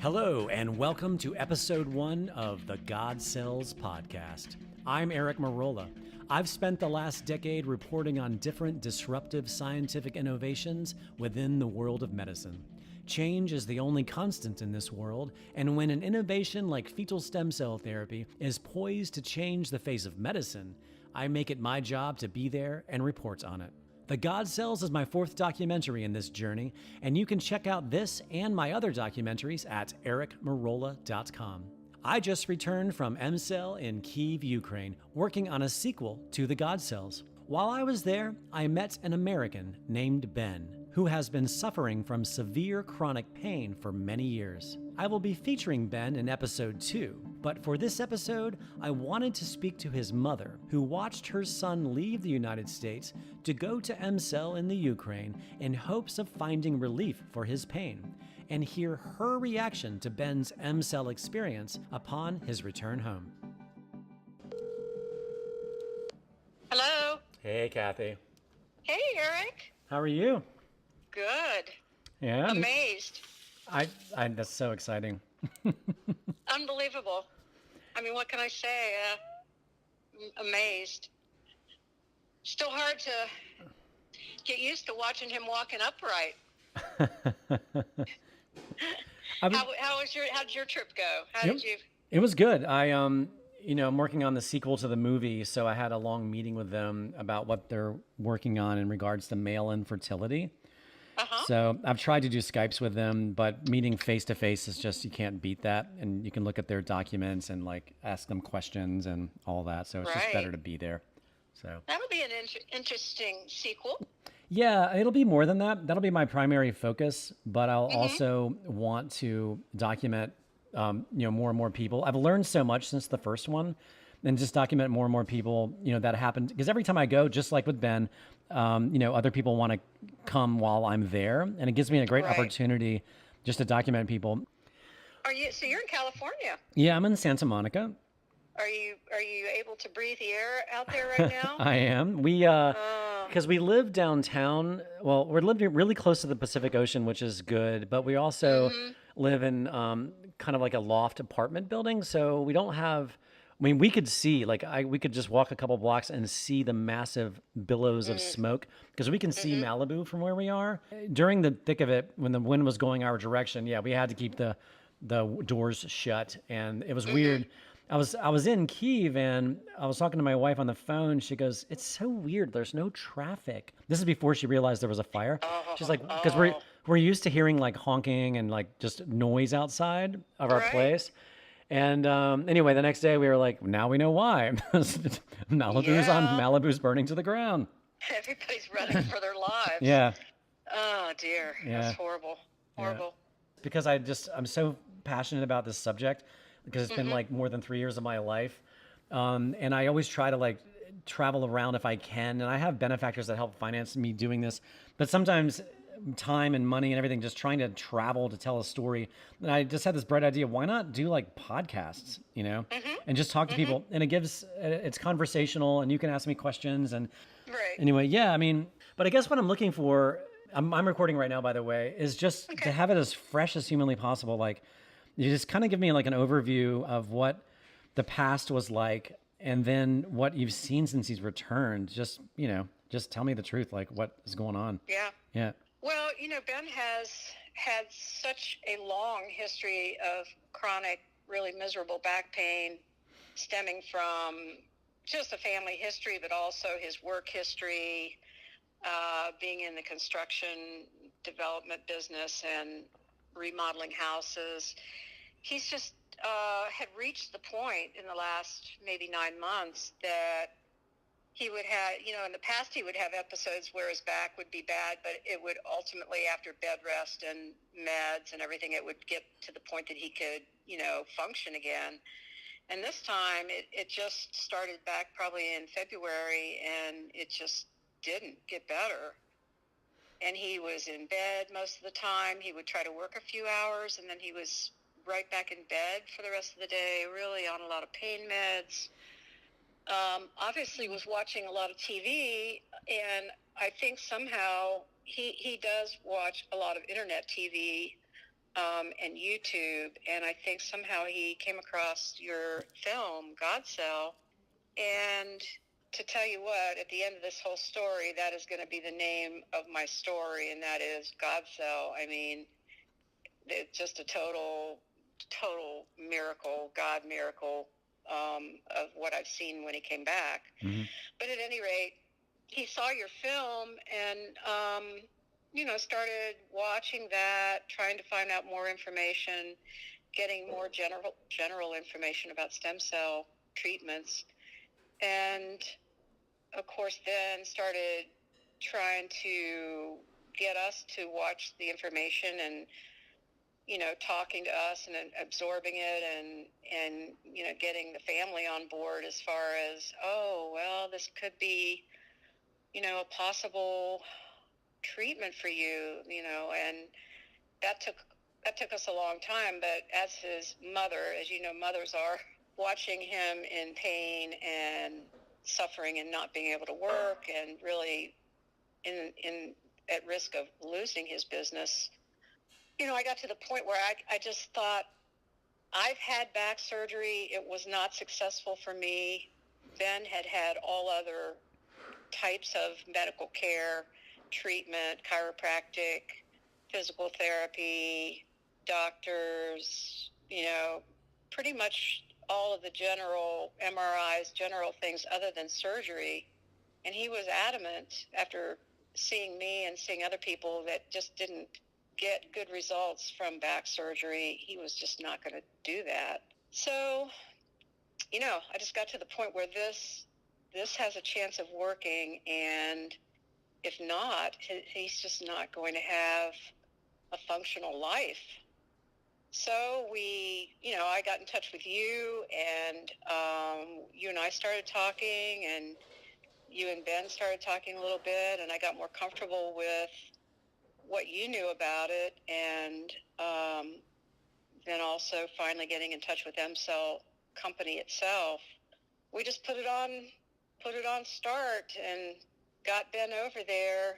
Hello, and welcome to episode 1 of the God Cells podcast. I'm Eric Merola. I've spent the last decade reporting on different disruptive scientific innovations within the world of medicine. Change is the only constant in this world, and when an innovation like fetal stem cell therapy is poised to change the face of medicine, I make it my job to be there and report on it. The God Cells is my 4th documentary in this journey, and you can check out this and my other documentaries at ericmerola.com. I just returned from MCell in Kyiv, Ukraine, working on a sequel to The God Cells. While I was there, I met an American named Ben, who has been suffering from severe chronic pain for many years. I will be featuring Ben in episode 2, but for this episode, I wanted to speak to his mother, who watched her son leave the United States to go to MCell in the Ukraine in hopes of finding relief for his pain, and hear her reaction to Ben's MCell experience upon his return home. Hello. Hey, Kathy. Hey, Eric. How are you? Good. Yeah. Amazed. I that's so exciting. Unbelievable. I mean, what can I say? Amazed. Still hard to get used to watching him walking upright. How did your trip go? It was good. I'm working on the sequel to the movie, so I had a long meeting with them about what they're working on in regards to male infertility. So I've tried to do Skypes with them, but meeting face to face is just, you can't beat that. And you can look at their documents and like ask them questions and all that. So it's just better to be there. So that'll be an interesting sequel. Yeah, it'll be more than that. That'll be my primary focus, but I'll also want to document, more and more people. I've learned so much since the first one, and just document more and more people, that happened. Because every time I go, just like with Ben, other people want to come while I'm there, and it gives me a great opportunity just to document people. So you're in California? Yeah, I'm in Santa Monica. Are you able to breathe the air out there right now? I am. Because we live downtown. Well, we're living really close to the Pacific Ocean, which is good. But we also live in kind of like a loft apartment building, so we don't have. I mean, we could see, we could just walk a couple blocks and see the massive billows of smoke, because we can see Malibu from where we are. During the thick of it, when the wind was going our direction, we had to keep the doors shut, and it was weird. I was in Kyiv, and I was talking to my wife on the phone. She goes, "It's so weird. There's no traffic." This is before she realized there was a fire. She's like, because we're used to hearing like honking and like just noise outside of our place. And anyway, the next day we were like, now we know why. Malibu's burning to the ground. Everybody's running for their lives. Yeah. Oh dear. Yeah. That's horrible. Horrible. Yeah. Because I'm so passionate about this subject, because it's been like more than 3 years of my life. And I always try to like travel around if I can. And I have benefactors that help finance me doing this. But sometimes time and money and everything, just trying to travel to tell a story. And I just had this bright idea. Why not do like podcasts, and just talk to people, and it's conversational, and you can ask me questions. And anyway, but I guess what I'm looking for, I'm recording right now, by the way, is just to have it as fresh as humanly possible. Like, you just kind of give me like an overview of what the past was like, and then what you've seen since he's returned. Just tell me the truth, like what is going on. Yeah. Well, Ben has had such a long history of chronic, really miserable back pain, stemming from just a family history, but also his work history, being in the construction development business and remodeling houses. He's just had reached the point in the last maybe 9 months that he would have, in the past he would have episodes where his back would be bad, but it would ultimately, after bed rest and meds and everything, it would get to the point that he could, function again. And this time it just started back probably in February, and it just didn't get better. And he was in bed most of the time. He would try to work a few hours, and then he was right back in bed for the rest of the day, really on a lot of pain meds. Obviously was watching a lot of TV, and I think somehow he does watch a lot of internet TV, and YouTube, and I think somehow he came across your film, God Cell, and to tell you what, at the end of this whole story, that is going to be the name of my story, and that is God Cell. I mean, it's just a total miracle, God miracle, of what I've seen when he came back. Mm-hmm. But at any rate, he saw your film and, started watching that, trying to find out more information, getting more general information about stem cell treatments. And of course, then started trying to get us to watch the information and, talking to us and absorbing it and getting the family on board as far as, oh, well, this could be, a possible treatment for you, and that took us a long time. But as his mother, as you know, mothers are, watching him in pain and suffering and not being able to work and really in at risk of losing his business, I got to the point where I just thought, I've had back surgery. It was not successful for me. Ben had all other types of medical care, treatment, chiropractic, physical therapy, doctors, pretty much all of the general MRIs, general things other than surgery. And he was adamant after seeing me and seeing other people that just didn't get good results from back surgery. He was just not going to do that. So, I just got to the point where this has a chance of working, and if not, he's just not going to have a functional life. So I got in touch with you, and you and I started talking, and you and Ben started talking a little bit, and I got more comfortable with what you knew about it, and then also finally getting in touch with M-Cell company itself. We just put it on start and got Ben over there.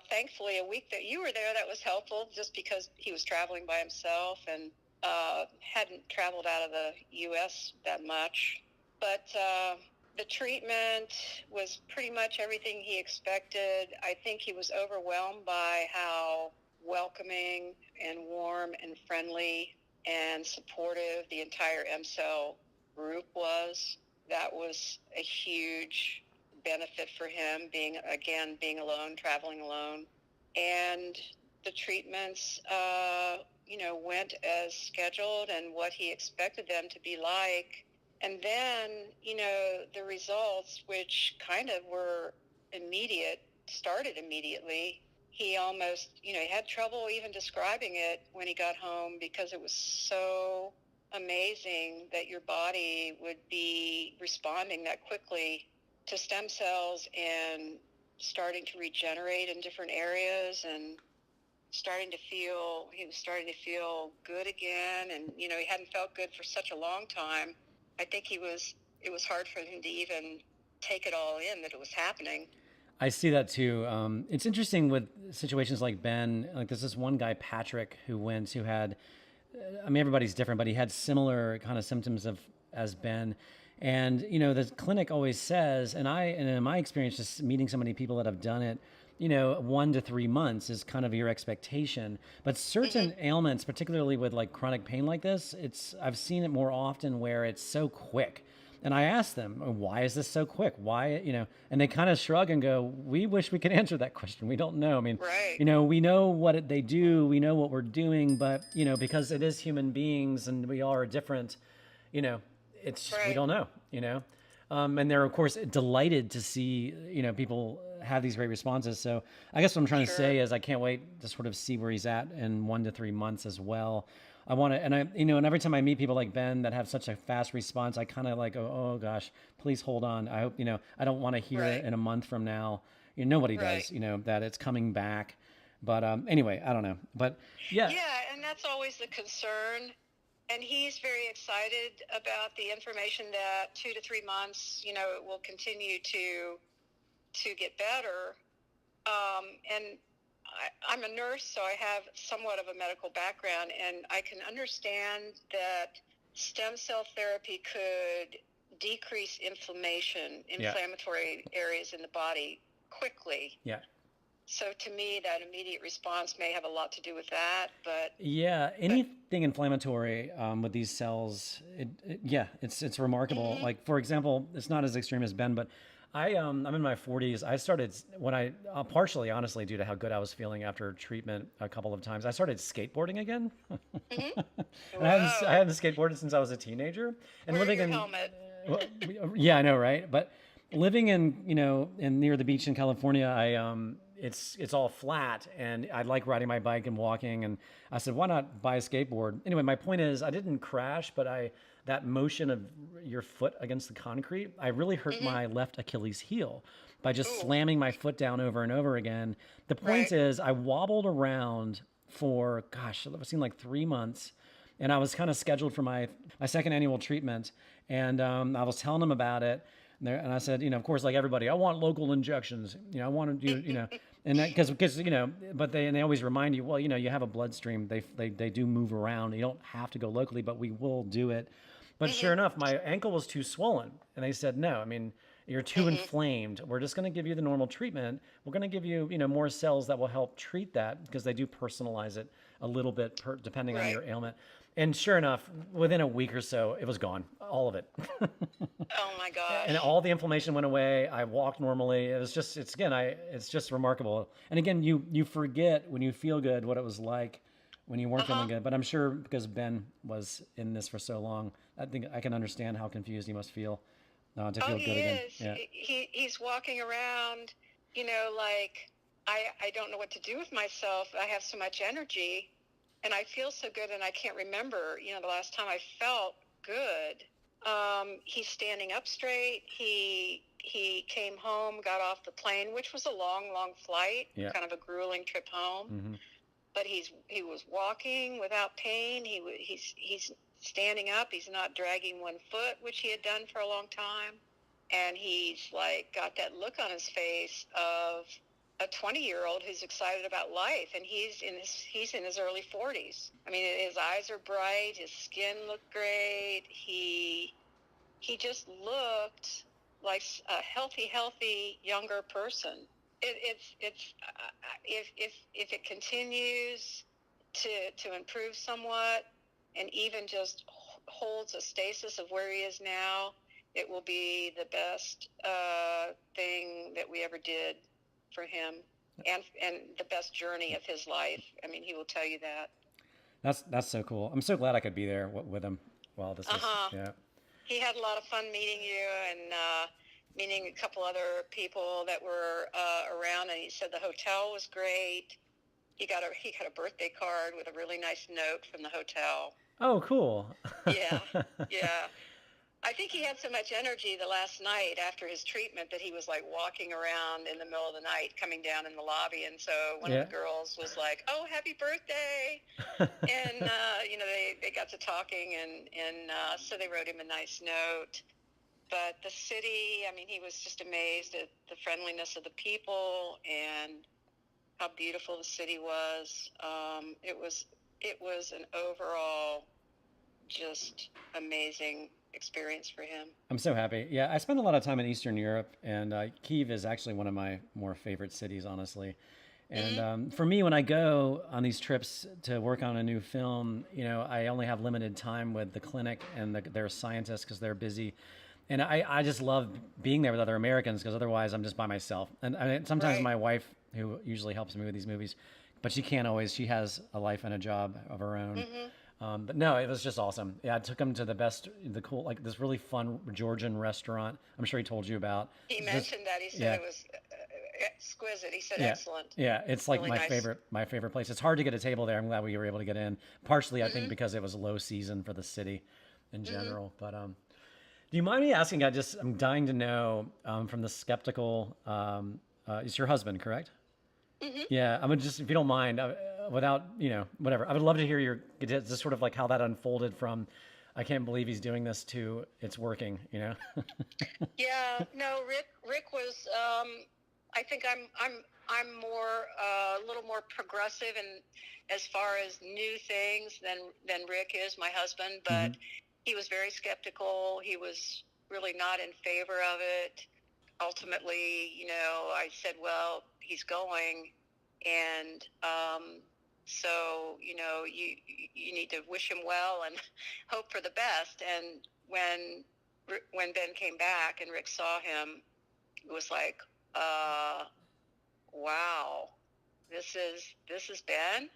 Thankfully, a week that you were there, that was helpful, just because he was traveling by himself and hadn't traveled out of the U.S. that much. But the treatment was pretty much everything he expected. I think he was overwhelmed by how welcoming and warm and friendly and supportive the entire M-Cell group was. That was a huge benefit for him, being alone, traveling alone. And the treatments, went as scheduled and what he expected them to be like. And then, the results, which kind of were immediate, started immediately. He almost, he had trouble even describing it when he got home, because it was so amazing that your body would be responding that quickly to stem cells and starting to regenerate in different areas, and he was starting to feel good again. And, he hadn't felt good for such a long time. I think it was hard for him to even take it all in, that it was happening. I see that too. It's interesting with situations like Ben. Like, there's this one guy, Patrick, who had, everybody's different, but he had similar kind of symptoms as Ben. And, the clinic always says, and in my experience, just meeting so many people that have done it, 1 to 3 months is kind of your expectation. But certain ailments, particularly with like chronic pain like this, I've seen it more often where it's so quick. And I asked them, why is this so quick? Why, and they kind of shrug and go, we wish we could answer that question. We don't know. I mean, right. We know what they do. We know what we're doing, but, because it is human beings and we all are different, it's, right. We don't know, and they're of course delighted to see, people have these great responses. So I guess what I'm trying to say is I can't wait to sort of see where he's at in 1 to 3 months as well. I want to, and and every time I meet people like Ben that have such a fast response, I kind of like, oh gosh, please hold on. I hope, I don't want to hear it in a month from now. Nobody does, that it's coming back. But anyway, I don't know. But yeah. Yeah, and that's always the concern. And he's very excited about the information that 2 to 3 months, it will continue to get better. And I'm a nurse, so I have somewhat of a medical background, and I can understand that stem cell therapy could decrease inflammatory areas in the body quickly. Yeah. So to me, that immediate response may have a lot to do with that. But yeah, anything inflammatory with these cells, it's remarkable. mm-hmm. Like, for example, it's not as extreme as Ben, but I'm in my 40s. I started when I partially, honestly, due to how good I was feeling after treatment a couple of times. I started skateboarding again, Mm-hmm. and I hadn't skateboarded since I was a teenager. And Wear living your in, helmet. well, yeah, I know, right? But living in in near the beach in California, it's all flat, and I like riding my bike and walking. And I said, why not buy a skateboard? Anyway, my point is, I didn't crash, but that motion of your foot against the concrete, I really hurt Mm-hmm. my left Achilles heel by just Ooh. slamming my foot down over and over again. The point Right. is, I wobbled around for, gosh, it seemed like 3 months. And I was kind of scheduled for my second annual treatment. And I was telling them about it. And I said, of course, like everybody, I want local injections. I want to do, and that because but they always remind you, well, you have a bloodstream. They do move around. You don't have to go locally, but we will do it. But sure enough, my ankle was too swollen, and they said, no, I mean, you're too inflamed. We're just going to give you the normal treatment. We're going to give you, more cells that will help treat that, because they do personalize it a little bit depending on your ailment. And sure enough, within a week or so, it was gone, all of it. Oh my gosh. And all the inflammation went away. I walked normally. It's just remarkable. And again, you forget when you feel good what it was like when you weren't feeling good. But I'm sure because Ben was in this for so long, I think I can understand how confused he must feel to feel good again. Is. Yeah. He's walking around, like I don't know what to do with myself. I have so much energy, and I feel so good, and I can't remember, the last time I felt good. He's standing up straight. He came home, got off the plane, which was a long, long flight, kind of a grueling trip home. Mm-hmm. But he was walking without pain. He's standing up. He's not dragging one foot, which he had done for a long time. And he's like got that look on his face of a 20-year-old who's excited about life, and he's in his early 40s. I mean, his eyes are bright, his skin looked great. He just looked like a healthy younger person. If it continues to improve somewhat, and even just holds a stasis of where he is now, it will be the best thing that we ever did for him, and the best journey of his life. I mean, he will tell you that. That's so cool. I'm so glad I could be there with him while this is. Yeah. He had a lot of fun meeting you, and meeting a couple other people that were around. And he said the hotel was great. He got a birthday card with a really nice note from the hotel. Oh, cool. Yeah. I think he had so much energy the last night after his treatment that he was like walking around in the middle of the night, coming down in the lobby. And so one of the girls was like, "Oh, happy birthday!" And they got to talking, and so they wrote him a nice note. But the city, I mean, he was just amazed at the friendliness of the people and how beautiful the city was. It was an overall just amazing experience for him. I'm so happy. Yeah, I spend a lot of time in Eastern Europe, and Kyiv is actually one of my more favorite cities, honestly. And for me, when I go on these trips to work on a new film, I only have limited time with the clinic and their scientists because they're busy. And I just love being there with other Americans, because otherwise I'm just by myself. And sometimes my wife, who usually helps me with these movies, but she can't always. She has a life and a job of her own. But no, it was just awesome. Yeah, I took him to the cool, like this really fun Georgian restaurant. I'm sure he told you about. He mentioned that. He said it was exquisite. He said excellent. Yeah, it's like really my favorite place. It's hard to get a table there. I'm glad we were able to get in. Partially, I think because it was low season for the city in general. But do you mind me asking? I'm dying to know from the skeptical. It's your husband, correct? Mm-hmm. Yeah, I would just, if you don't mind, without, whatever. I would love to hear just sort of like how that unfolded from, I can't believe he's doing this, to it's working, Yeah, no, Rick was, I think I'm more a little more progressive and as far as new things than Rick is, my husband. But he was very skeptical. He was really not in favor of it. Ultimately, I said, well, he's going, and so you need to wish him well and hope for the best. And when Ben came back and Rick saw him, it was like, wow, this is Ben,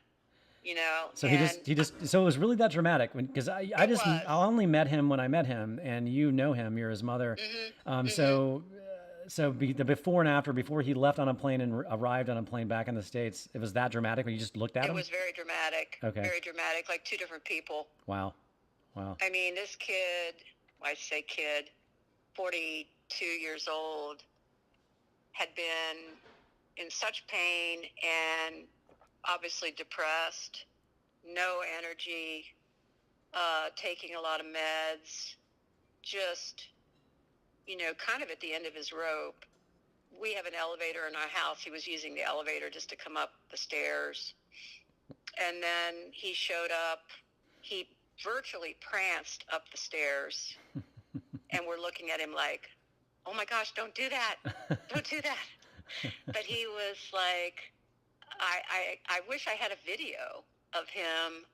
So and so it was really that dramatic because I only met him when I met him, and you know him, you're his mother. So the before and after, before he left on a plane and arrived on a plane back in the States, it was that dramatic when you just looked at him? It was very dramatic. Okay. Very dramatic, like two different people. Wow. I mean, this kid, I say kid, 42 years old, had been in such pain and obviously depressed, no energy, taking a lot of meds, just, kind of at the end of his rope. We have an elevator in our house. He was using the elevator just to come up the stairs. And then he showed up. He virtually pranced up the stairs. And we're looking at him like, oh my gosh, don't do that. Don't do that. But he was like, I wish I had a video of him,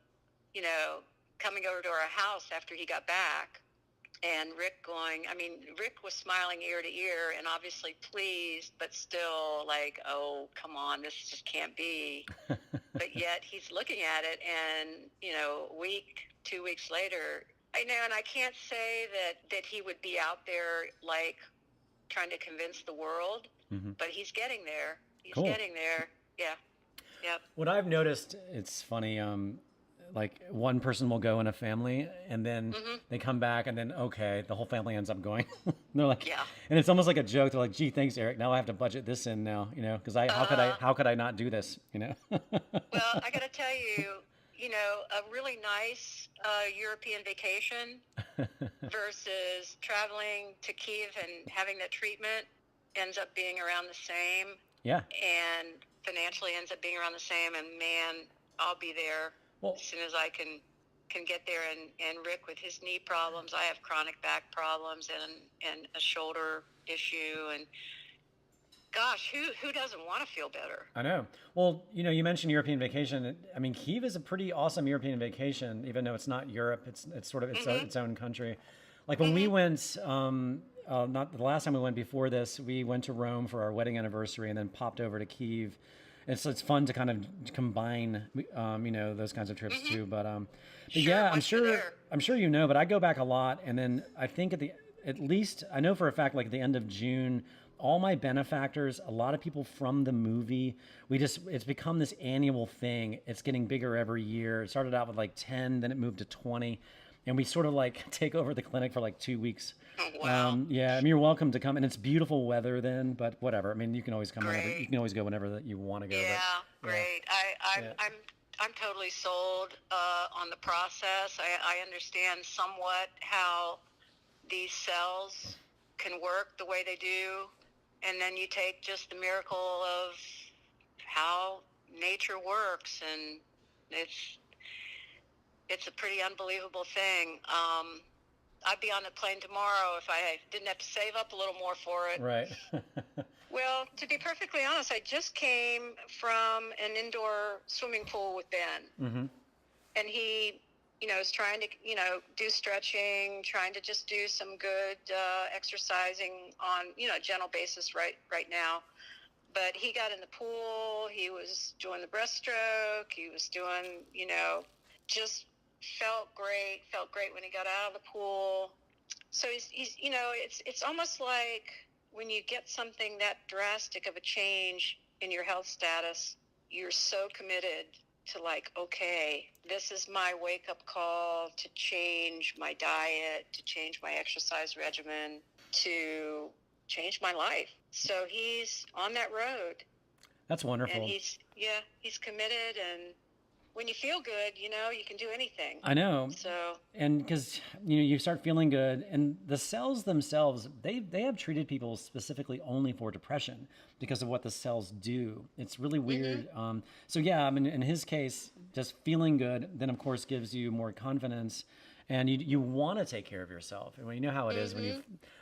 coming over to our house after he got back. And Rick was smiling ear to ear and obviously pleased, but still like, oh, come on, this just can't be. But yet he's looking at it and, 2 weeks later, I know, and I can't say that he would be out there like trying to convince the world, but he's getting there. He's getting there. Yeah. Yep. What I've noticed, it's funny, like one person will go in a family and then they come back and then, okay, the whole family ends up going. They're like, yeah. And it's almost like a joke. They're like, gee, thanks, Eric. Now I have to budget this in now, because how could I not do this, Well, I got to tell you, a really nice European vacation versus traveling to Kiev and having that treatment ends up being around the same. Yeah. And financially ends up being around the same. And man, I'll be there as soon as I can get there. And Rick with his knee problems, I have chronic back problems and a shoulder issue. And gosh, who doesn't want to feel better? I know. Well, you mentioned European vacation. I mean, Kyiv is a pretty awesome European vacation, even though it's not Europe. It's sort of its own country. Like when we went, not the last time we went before this, we went to Rome for our wedding anniversary and then popped over to Kyiv. And so it's fun to kind of combine, those kinds of trips too. But yeah, I'm sure but I go back a lot. And then I think at least I know for a fact, like at the end of June, all my benefactors, a lot of people from the movie, it's become this annual thing. It's getting bigger every year. It started out with like 10, then it moved to 20. And we sort of like take over the clinic for like 2 weeks. Oh, wow. Yeah, I mean, you're welcome to come, and it's beautiful weather then. But whatever. I mean, you can always come great. whenever. You can always go whenever that you want to go. Yeah, but, great. I'm totally sold on the process. I understand somewhat how these cells can work the way they do, and then you take just the miracle of how nature works, and it's a pretty unbelievable thing. I'd be on the plane tomorrow if I didn't have to save up a little more for it. Right. Well, to be perfectly honest, I just came from an indoor swimming pool with Ben. And he, is trying to, do stretching, trying to just do some good exercising on, a gentle basis right now. But he got in the pool. He was doing the breaststroke. He was doing, just felt great when he got out of the pool. So he's it's almost like when you get something that drastic of a change in your health status, you're so committed to like, okay, this is my wake-up call to change my diet, to change my exercise regimen, to change my life. So he's on that road. That's wonderful. And he's committed, and when you feel good, you can do anything. I know. So, And because you start feeling good, and the cells themselves, they have treated people specifically only for depression because of what the cells do. It's really weird. So yeah, I mean, in his case, just feeling good then of course gives you more confidence, and you want to take care of yourself. And you know how it is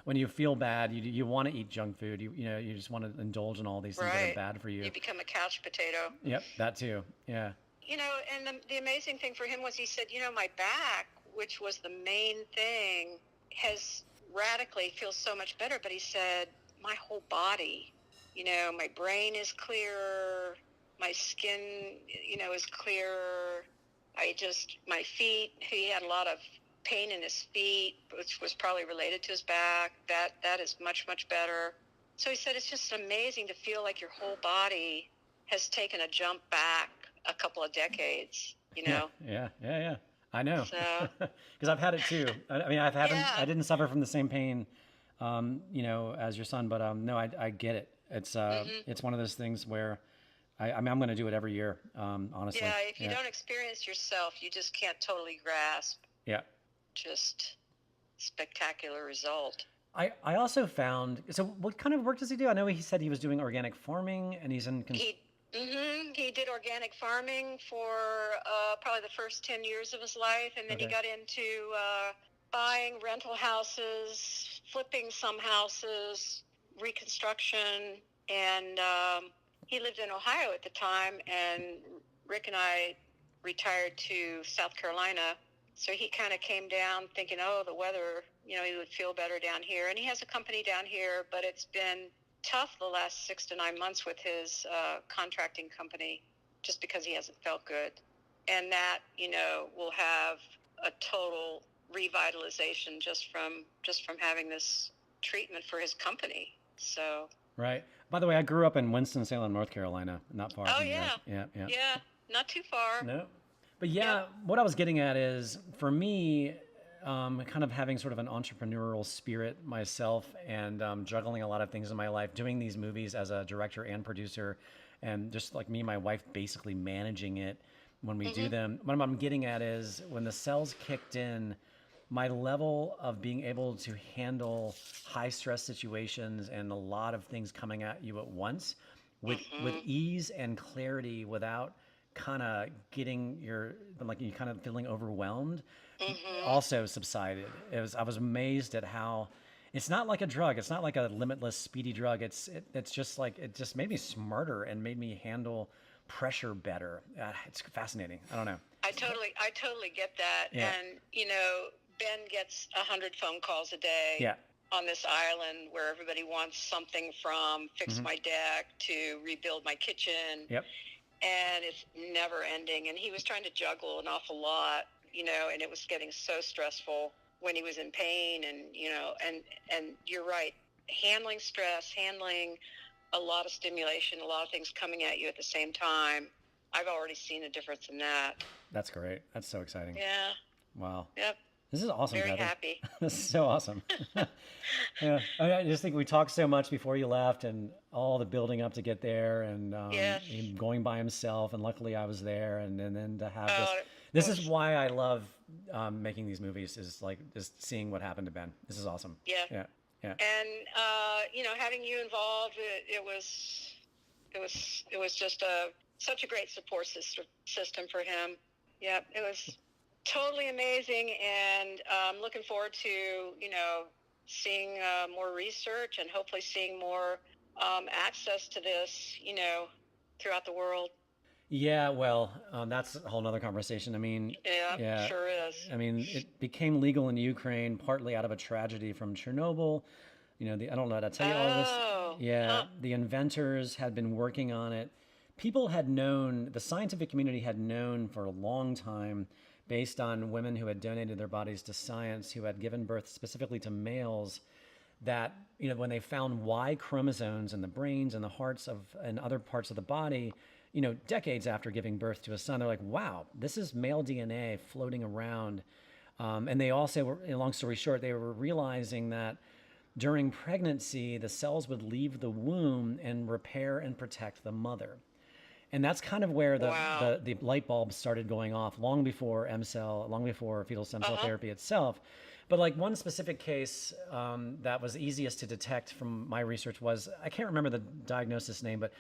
when you feel bad, you want to eat junk food. You just want to indulge in all these things that are bad for you. You become a couch potato. Yep, that too. Yeah. And the amazing thing for him was he said, my back, which was the main thing, has radically feels so much better. But he said, my whole body, my brain is clearer, my skin, is clearer. My feet, he had a lot of pain in his feet, which was probably related to his back. That is much, much better. So he said, it's just amazing to feel like your whole body has taken a jump back a couple of decades, Yeah. I know. So, because I've had it too. I mean, I didn't suffer from the same pain, as your son, but no, I get it. It's one of those things where I'm going to do it every year, honestly. Yeah, if you don't experience yourself, you just can't totally grasp. Yeah. Just spectacular result. I also found, so what kind of work does he do? I know he said he was doing organic farming, and he's in... He did organic farming for probably the first 10 years of his life, and then he got into buying rental houses, flipping some houses, reconstruction, and he lived in Ohio at the time, and Rick and I retired to South Carolina, so he kind of came down thinking, the weather, he would feel better down here, and he has a company down here, but it's been tough the last 6 to 9 months with his contracting company, just because he hasn't felt good, and that will have a total revitalization just from having this treatment for his company. So right. By the way, I grew up in Winston-Salem, North Carolina, not far from yeah, not too far. No, but what I was getting at is, for me, kind of having sort of an entrepreneurial spirit myself, and juggling a lot of things in my life, doing these movies as a director and producer, and just like me and my wife basically managing it when we do them. What I'm getting at is, when the cells kicked in, my level of being able to handle high stress situations and a lot of things coming at you at once with ease and clarity, without kind of getting you kind of feeling overwhelmed, also subsided. I was amazed at how it's not like a drug. It's not like a limitless speedy drug. It's just like, it just made me smarter and made me handle pressure better. It's fascinating. I don't know. I totally get that. Yeah. And Ben gets 100 phone calls a day. Yeah. On this island where everybody wants something from fix my deck to rebuild my kitchen. Yep. And it's never ending. And he was trying to juggle an awful lot, and it was getting so stressful when he was in pain. And, and you're right, handling stress, handling a lot of stimulation, a lot of things coming at you at the same time. I've already seen a difference in that. That's great. That's so exciting. Yeah. Wow. Yep. This is awesome. Very Kathy. happy. This is so awesome. Yeah. I just think we talked so much before you left, and all the building up to get there, and him going by himself, and luckily I was there, and then to have this is why I love making these movies, is like just seeing what happened to Ben. This is awesome. Yeah. Yeah. Yeah. And having you involved, it was just such a great support system for him. Yeah, it was totally amazing, and I'm looking forward to seeing more research, and hopefully seeing more access to this throughout the world. Yeah, well, that's a whole nother conversation. I mean, yeah, sure is. I mean, it became legal in Ukraine partly out of a tragedy from Chernobyl. I don't know how to tell you all of this. Yeah, the inventors had been working on it. People had known, the scientific community had known for a long time, based on women who had donated their bodies to science, who had given birth specifically to males, that when they found Y chromosomes in the brains and the hearts and other parts of the body, decades after giving birth to a son, they're like, wow, this is male DNA floating around. And they also were, long story short, they were realizing that during pregnancy, the cells would leave the womb and repair and protect the mother. And that's kind of where Wow. the light bulb started going off long before M-cell, long before fetal stem cell Uh-huh. therapy itself. But like one specific case that was easiest to detect from my research was, I can't remember the diagnosis name, but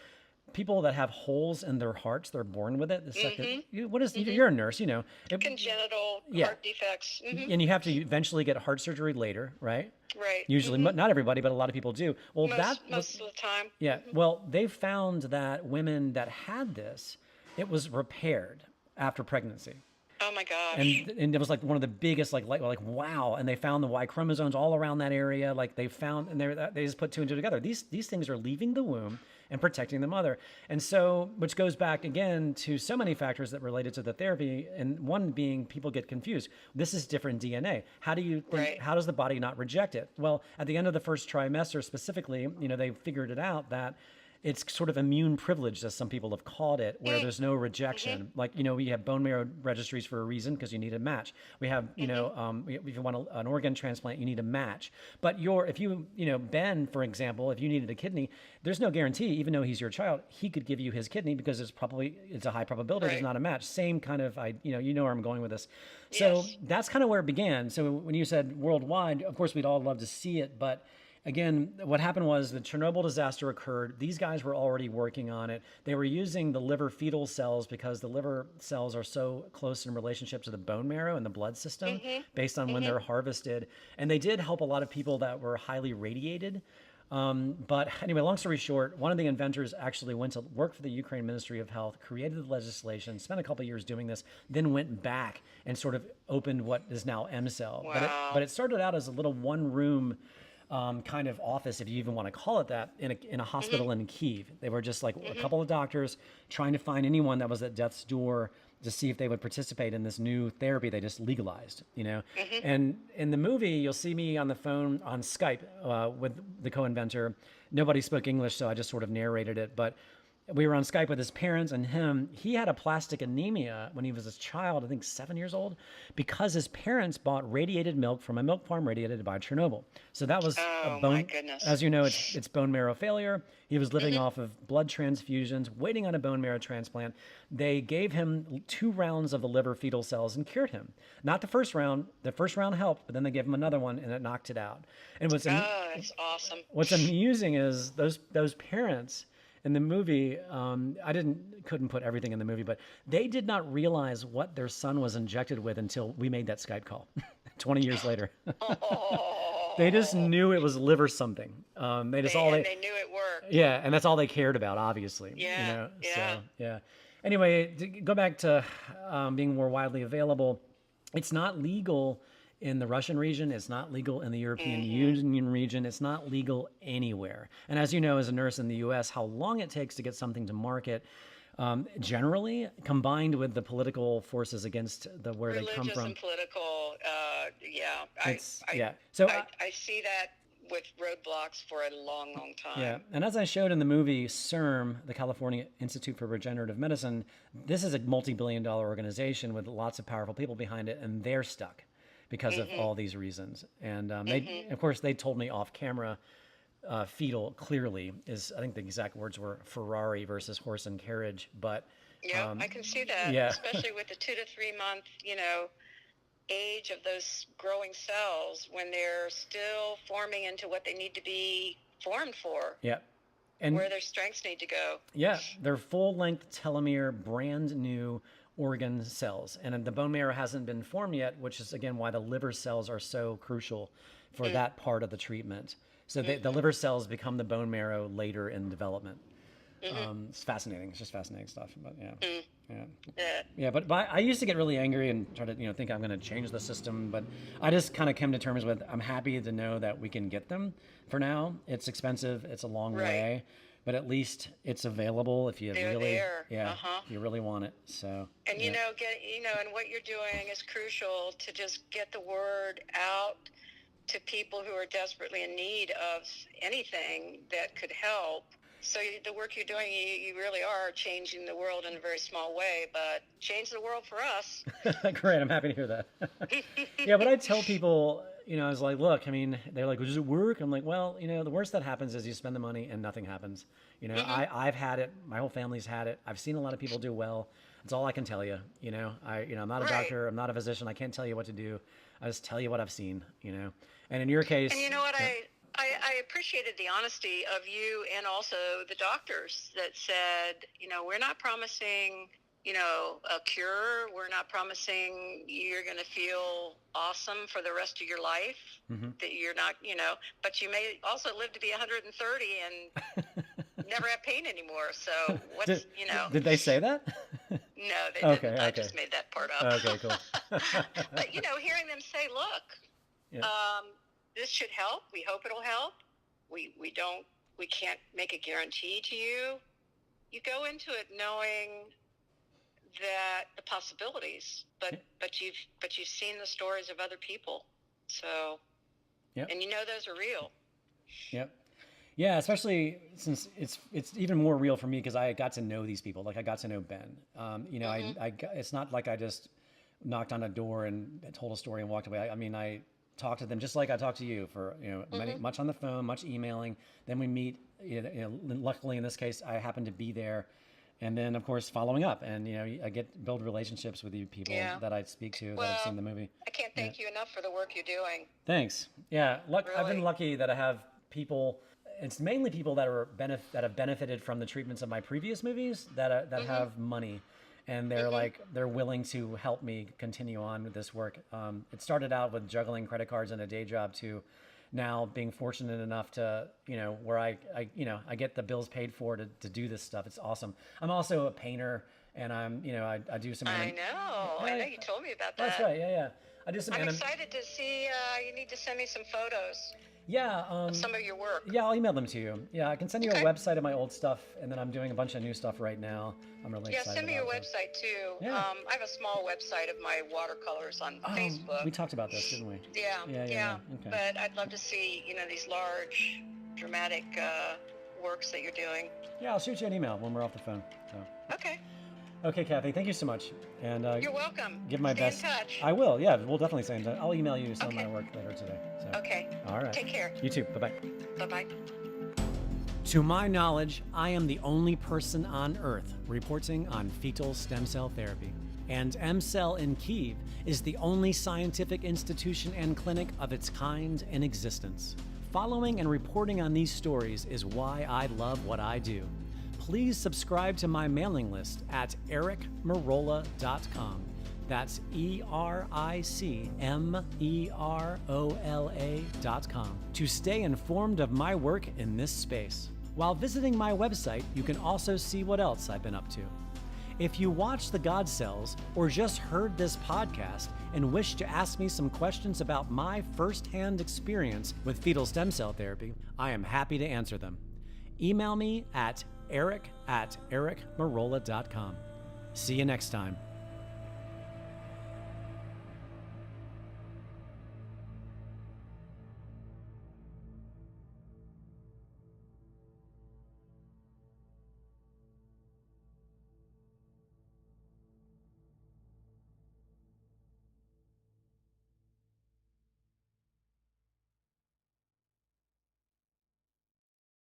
people that have holes in their hearts, they're born with it. It's like Mm-hmm. what is, Mm-hmm. you're a nurse, you know. Congenital Yeah. heart defects. Mm-hmm. And you have to eventually get heart surgery later, right? Right. Usually, Mm-hmm. not everybody, but a lot of people do. Well, that was, Most of the time. yeah. Mm-hmm. Well, they found that women that had this, it was repaired after pregnancy. Oh my gosh. And it was like one of the biggest, like wow. And they found the Y chromosomes all around that area. Like they found, and they just put two and two together. These things are leaving the womb and protecting the mother. And so, which goes back again to so many factors that related to the therapy. And one being, people get confused. This is different DNA. How do you think? Right. How does the body not reject it? Well, at the end of the first trimester, specifically, they figured it out that it's sort of immune privilege, as some people have called it, where there's no rejection. Like, we have bone marrow registries for a reason because you need a match. We have, if you want an organ transplant, you need a match. But if Ben, for example, if you needed a kidney, there's no guarantee, even though he's your child, he could give you his kidney because it's a high probability there's Right. not a match. Same kind of, you know where I'm going with this. So Yes. that's kind of where it began. So when you said worldwide, of course, we'd all love to see it, but again, what happened was the Chernobyl disaster occurred. These guys were already working on it. They were using the liver fetal cells because the liver cells are so close in relationship to the bone marrow and the blood system based on when they're harvested. And they did help a lot of people that were highly radiated. But anyway, long story short, one of the inventors actually went to work for the Ukraine Ministry of Health, created the legislation, spent a couple of years doing this, then went back and sort of opened what is now M-Cell. Wow. But it started out as a little one-room kind of office, if you even want to call it that, in a hospital in Kiev. They were just like a couple of doctors trying to find anyone that was at death's door to see if they would participate in this new therapy they just legalized. And in the movie, you'll see me on the phone on Skype with the co-inventor. Nobody spoke English, so I just sort of narrated it. But we were on Skype with his parents and him. He had aplastic anemia when he was a child, I think 7 years old, because his parents bought radiated milk from a milk farm radiated by Chernobyl. So that was a Oh my bone, goodness. as you know, it's bone marrow failure. He was living off of blood transfusions, waiting on a bone marrow transplant. They gave him 2 rounds of the liver fetal cells and cured him. Not the first round. The first round helped, but then they gave him another one and it knocked it out. And Oh, that's awesome. what's amusing is those parents in the movie, couldn't put everything in the movie, but they did not realize what their son was injected with until we made that Skype call 20 years later. Oh. They just knew it was liver something. They just all And they knew it worked. yeah, and that's all they cared about, obviously. Yeah, yeah. So yeah. Anyway, to go back to being more widely available, it's not legal in the Russian region. It's not legal in the European Union region. It's not legal anywhere. And as you know, as a nurse in the U.S., how long it takes to get something to market, generally, combined with the political forces against where they come Religious from. and political, Yeah. So I see that with roadblocks for a long, long time. yeah, and as I showed in the movie, CIRM, the California Institute for Regenerative Medicine, this is a multi-billion-dollar organization with lots of powerful people behind it, and they're stuck because of all these reasons. And of course, they told me off camera, fetal clearly is, I think the exact words were Ferrari versus horse and carriage. But Yeah, I can see that, yeah. especially with the 2 to 3 month, age of those growing cells when they're still forming into what they need to be formed for, Yeah. And where their strengths need to go. yeah, they're full-length telomere, brand new organ cells. And the bone marrow hasn't been formed yet, which is, again, why the liver cells are so crucial for that part of the treatment. So the liver cells become the bone marrow later in development. It's fascinating. It's just fascinating stuff. But yeah. But I used to get really angry and try to think I'm going to change the system. But I just kind of came to terms with, I'm happy to know that we can get them. For now, it's expensive. It's a long way, but at least it's available if you They're really there. if you really want it. So And and what you're doing is crucial to just get the word out to people who are desperately in need of anything that could help. So the work you're doing, you really are changing the world in a very small way, but change the world for us. Great, I'm happy to hear that. Yeah, but I tell people, I was like, look, I mean, they're like, well, does it work? I'm like, well, the worst that happens is you spend the money and nothing happens. I've had it. My whole family's had it. I've seen a lot of people do well. That's all I can tell you. I'm not a doctor. I'm not a physician. I can't tell you what to do. I just tell you what I've seen. And in your case, and you know what, I appreciated the honesty of you and also the doctors that said, we're not promising, a cure. We're not promising you're going to feel awesome for the rest of your life. That you're not, but you may also live to be 130 and never have pain anymore. So what's, Did they say that? No, they didn't. I just made that part up. Okay, cool. But, hearing them say, look, this should help. We hope it'll help. We can't make a guarantee to you. You go into it knowing that the possibilities, but you've seen the stories of other people. So, and those are real. Yep. Yeah, especially since it's even more real for me because I got to know these people. Like I got to know Ben. It's not like I just knocked on a door and told a story and walked away. I mean, I talked to them just like I talked to you for much on the phone, much emailing. Then we meet. Luckily in this case, I happened to be there, and then of course following up. And I build relationships with you people that I speak to that have seen the movie. I can't thank you enough for the work you're doing. Thanks. Yeah, Really. I've been lucky that I have people. It's mainly people that have benefited from the treatments of my previous movies that have money, and they're they're willing to help me continue on with this work. It started out with juggling credit cards and a day job to now being fortunate enough to where I get the bills paid for to do this stuff. It's awesome. I'm also a painter, and I do some. I know you told me about that. That's right. Yeah. I do some. I'm excited to see. You need to send me some photos. Yeah. Some of your work. Yeah, I'll email them to you. Yeah, I can send you a website of my old stuff, and then I'm doing a bunch of new stuff right now. I'm really excited. Yeah, send me your website too. Yeah. I have a small website of my watercolors on Facebook. We talked about this, didn't we? Yeah. Okay. But I'd love to see, these large, dramatic works that you're doing. Yeah, I'll shoot you an email when we're off the phone. So. Okay, Kathy, thank you so much. And you're welcome. Give my best. Stay in touch. I will. Yeah, we'll definitely stay in touch. I'll email you some of my work later today. So. Okay. All right. Take care. You too. Bye-bye. Bye-bye. To my knowledge, I am the only person on Earth reporting on fetal stem cell therapy. And MCell in Kyiv is the only scientific institution and clinic of its kind in existence. Following and reporting on these stories is why I love what I do. Please subscribe to my mailing list at ericmerola.com. That's EricMerola.com to stay informed of my work in this space. While visiting my website, you can also see what else I've been up to. If you watch The God Cells or just heard this podcast and wish to ask me some questions about my firsthand experience with fetal stem cell therapy, I am happy to answer them. Email me at eric@ericmerola.com. See you next time.